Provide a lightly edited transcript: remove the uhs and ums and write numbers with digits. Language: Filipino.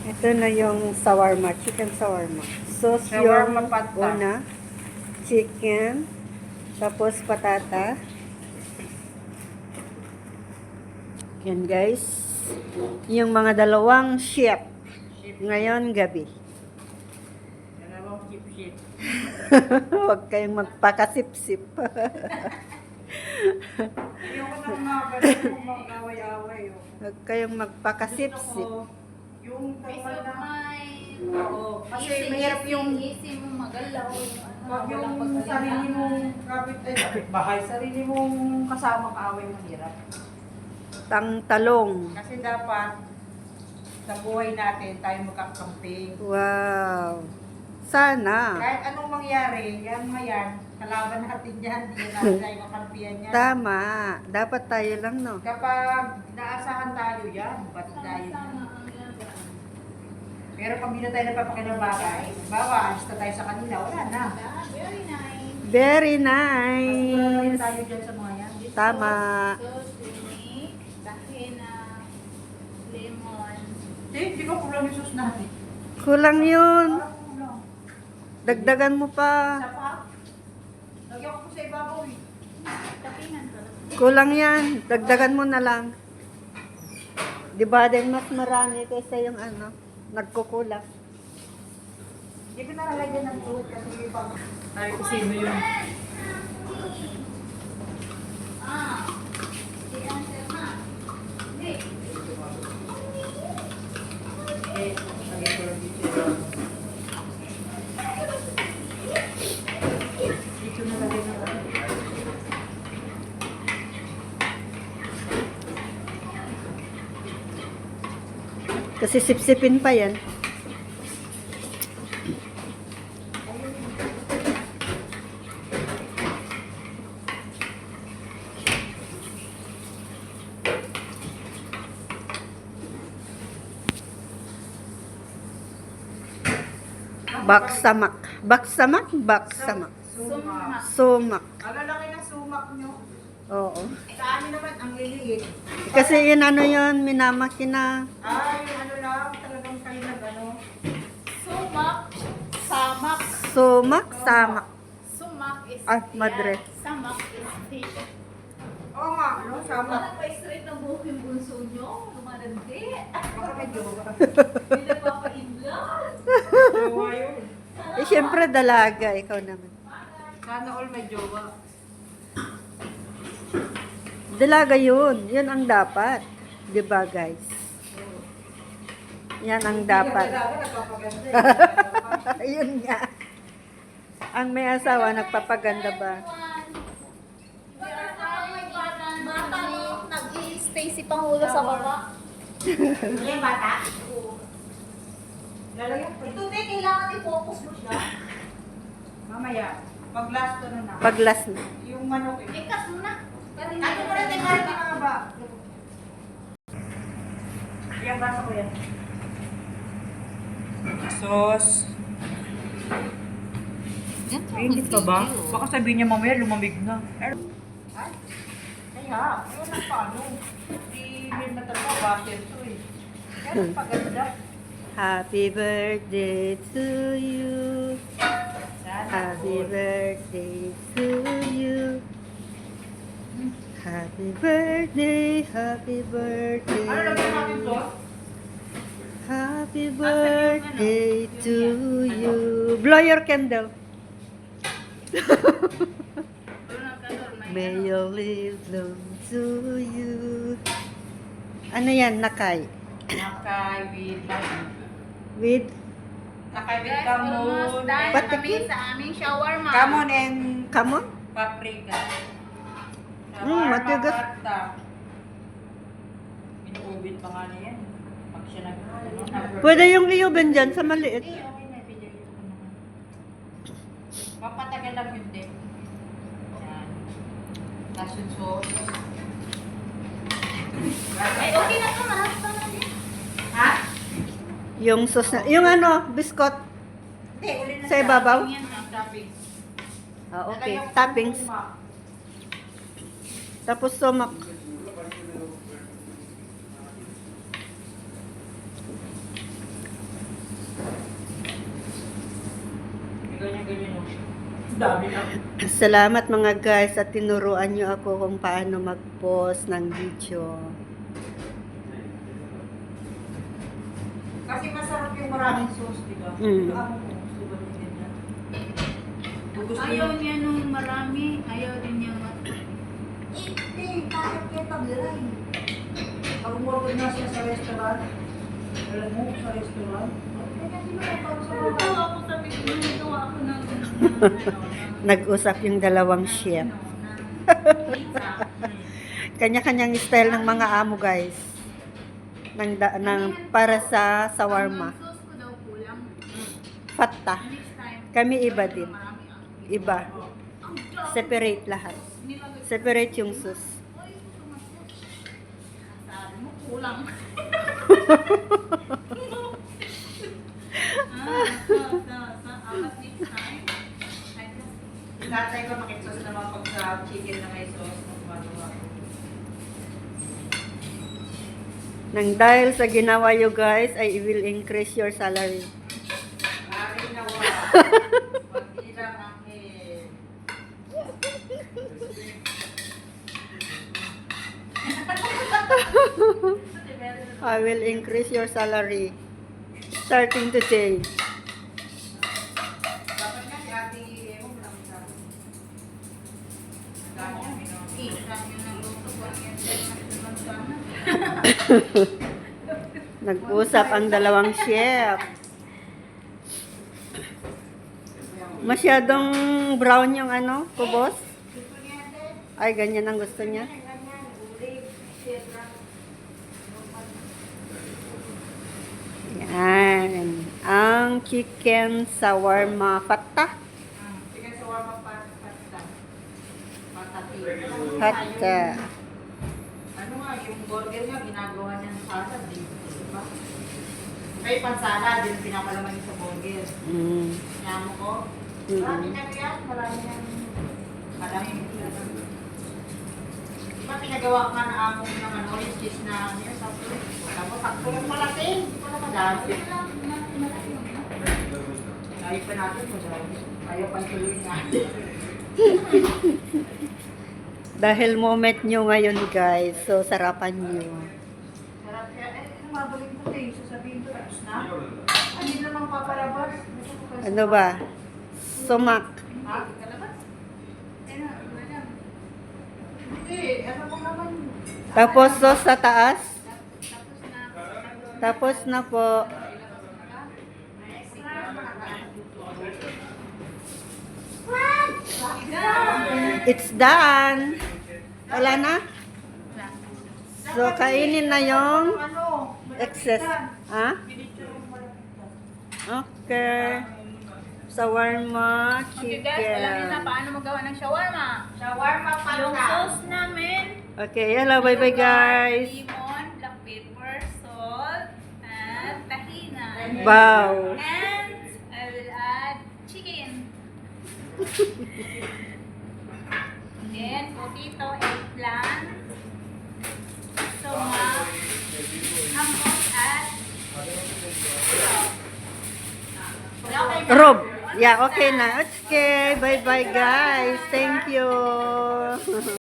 Ito na yung shawarma, chicken shawarma. Sauce Shawarma yung pata. una, chicken, tapos patata. Yan guys, yung mga dalawang chef ngayon gabi. Dalawang chip-chip. Huwag kayong magpakasip-sip. Ayoko nang mga mag-away-away. Huwag kayong Gusto magpakasip-sip. ko, yung Peace tawag of na. mind. Oo, kasi mahirap yung Easy mo magalaw. pag Walang yung pagkalinga. sarili mong kapit-bahay, sarili mong kasama kaaway mahirap. Talong. Kasi dapat sa buhay natin tayo magkakampi. Wow. Sana. Kahit anong mangyari, yan mga yan, kalaban natin yan, hindi natin tayo makampiyan yan. Tama. Dapat tayo lang, no? Kapag naasahan tayo yan, ba't tayo yan? Pero pag hindi na tayo napapakinabangan, bawa, alis na tayo sa kanila, wala na. Very nice. Very Mas nice. tayo dyan sa mga yan. Tama. Sauce, unique, tahina, lemon. Hindi ko kulang yung sauce natin. Kulang yun. Parang kulang. Dagdagan mo pa. Isa pa? Lagyan ko po sa ibabaw eh. Tapingan ka. Kulang yan. Dagdagan mo na lang. Di ba din mas marami kaysa yung ano, nagkukulang. Hindi ko nalalagyan ng food kasi pag tayo kusino yun. The answer na. Hindi. Eh, lagyan ko lang dito. Dito nalagyan na lang. Kasi sipsipin pa yan. Baksamak. Baksamak? Baksamak. Sumak. Sumak. Ang lalaki ng sumak nyo. Oo. Sa amin naman, ang liliit. Kasi yun ano yun, minamakina. Yung ano lang, talagang kayo nag ano. Sumak, samak. Sumak, samak. Sumak is Ay, madre. Samak is fish. Oo nga, ano, sama. Parang pa straight ng buhok yung bunso nyo. Lumalandi. Baka may jowa. Hindi nagpapa-inlove. Jowa yun. Eh, syempre dalaga, ikaw naman. Sana all may jowa. Dalaga yun. Yun ang dapat. Di ba, guys? Yan ang dapat. Yun nga. Ang may asawa, nagpapaganda ba? Bata no, nag-i-stay si Pangulo sa baba. Ano yung bata? Lalagyan ko. Ito, Te, kailangan i-focus mo siya. Mamaya, pag last to na na. Paglas na. Yung manok eh. Ikas mo na. Ano mo na din kahit mga ba? Yung basa ko yan. Sauce. Hindi pa ba? Baka sabihin niya mamaya lumamig na. Ay, kaya, yun ang paano. Hindi na talaga butter to eh. Kaya paganda. Happy birthday to you. Happy birthday to you. Happy birthday, happy Ano birthday. lagyan natin to? Happy birthday to you. Blow your candle. May you live long to you. Ano yan, nakay? Nakay with With Nakay with Guys, kamon. almost done Pati- kami sa aming shawarma. Kamon and kamon? paprika. matigas. Pata. Inuubit pa nga niya yan. Pag siya nag... Pwede yung liuban dyan sa maliit. Eh, okay na. Pinagin ko naman. Papatagal lang yun din. Yan. Tapos yung sauce. Ay, okay na to. Marami pa na din. Ha? Yung sauce na, yung ano, biskot. Hindi, uli na Sa ibabaw? Yan ang topping. Ah, okay. Lalagyan ko Toppings. ng sumak. Tapos sumak. ganyan o. Dami na. Salamat mga guys at tinuruan nyo ako kung paano mag-post ng video. Kasi masarap yung maraming sauce, di ba? Mm. Amo ko, gusto ba din ganyan? Kung gusto Ayaw niyo- niya nung marami. Ayaw din niya Kahit kayo pag-live. Pag umorder na siya sa restaurant, alam mo, sa restaurant, kaya sino ka pag sa Nagawa ako sa video. Nagawa ako ng Nag-usap yung dalawang chef. pizza. Kanya-kanyang style ng mga amo guys. Para sa shawarma. Ang sauce ko daw kulang. Fatta. Next time. Kami iba din. Marami ang Iba. Ang dami. Separate lahat. Nilagay. Separate yung sus. Uy, sabi mo kulang. Next time. Tatay ko makitsos naman pag sa chicken na may sauce. Magawa ko. Nang dahil sa ginawa you guys, I will increase your salary. Ari na wa. Pag-ilang ang head. I will increase your salary. Starting today. Dapat nga si Ate Emo malaki sa akin. Ang dami ang Eh, sabi yung nagluto ko yan. Sana. Nag-usap ang dalawang chef. Masyadong brown yung ano, kubos. Ay, ganyan ang gusto niya. Yan. Ang chicken shawarma fatta. Sige, sa warm-up pasta. Patati. Fatta. Ano nga, yung burger nga, ginagawa niya ng salad, di ba? May pansala, din pinapalaman niya sa burger. Mm. Nyamo ko. Mm. Marami na yan, marami na. Marami na. Di ba pinagawa ka na amo ng ano, yung cheese na niya, tapos sakto lang malaki. Hindi ko na madami. Ayaw pa natin, madami. Ayaw pa tuloy natin. Dahil moment nyo ngayon guys, so sarapan nyo. Sarap kaya, mabalik mo tayo, sasabihin ko, tapos na. Hindi naman papalabas. Ano ba? Sumak. Ha? Kalabas? Hindi, ano mo naman. Tapos sauce sa taas. Tapos na po. It's done. Wala na? So, kainin na yung Ano? excess. Ha? Okay. Shawarma Okay guys, alam niyo na chicken. paano magawa ng shawarma. Shawarma Yung pala. sauce namin, Okay, hello, bye-bye guys. lemon, black pepper, salt, and tahina. Wow. And I will add chicken. Then, potato, eggplant, sumak, hamon, at Rob. Yeah, okay na. Okay, bye-bye guys. Thank you.